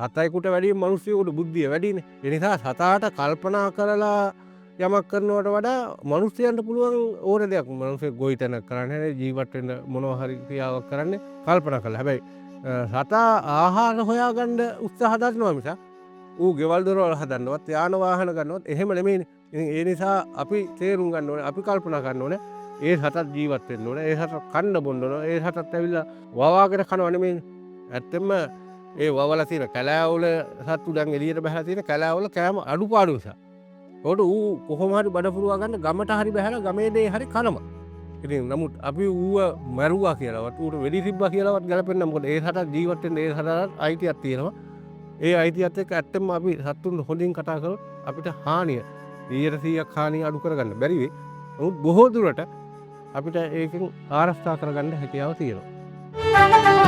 සතෙකුට වැඩිය මිනිස්සුන්ට බුද්ධිය වැඩිනේ. ඒ නිසා සතාට කල්පනා කරලා යමක් කරනවට වඩා මිනිස්යන්ට පුළුවන් ඕන දෙයක්. මිනිස්සු ගොවිතැනක් කරන්නේ ජීවත් වෙන්න මොනවා හරි ක්‍රියාවක් කරන්නේ කල්පනා කරලා. හැබැයි සතා ආහාර හොයාගන්න උත්සාහ දරනවා මිසක් ඌ ගෙවල් දොරවල් හදන්නවත් යාන වාහන ගන්නවත් එහෙම නෙමෙයිනේ. ඉතින් ඒ නිසා අපි තේරුම් ගන්න ඕනේ, අපි කල්පනා කරන්න ඕනේ ඒ සතත් ජීවත් වෙන්න ඕනේ. ඒ සතත් කන්න බොන්න ඕනේ. ඒ සතත් ඇවිල්ලා වවාගෙන කනව නෙමෙයිනේ. ඇත්තෙන්ම ඒ වවලා තියෙන කැලෑවල සත්තු දැන් එළියට බහලා තියෙන කැලෑවල කෑම අඩුපාඩු නිසා. ඒකට ඌ කොහොම හරි බඩ පුරවා ගන්න ගමට හරි බහැලා ගමේ දේ හරි කනවා. ඉතින් නමුත් අපි ඌව මැරුවා කියලාවත් ඌට වෙඩි තිබ්බා කියලාවත් ගැලපෙන්නේ නැහැ. මොකද ඒ සතත් ජීවත් වෙන්න ඒ සතට අයිතියක් තියෙනවා. ඒ අයිතියත් එක්ක ඇත්තෙන්ම අපි සත්තුන් හොඳින් කතා කරොත් අපිට හානිය 100%ක් හානිය අඩු කරගන්න බැරි වෙයි. නමුත් බොහෝ දුරට අපිට ඒකෙන් ආරක්ෂා කරගන්න හැකියාව තියෙනවා.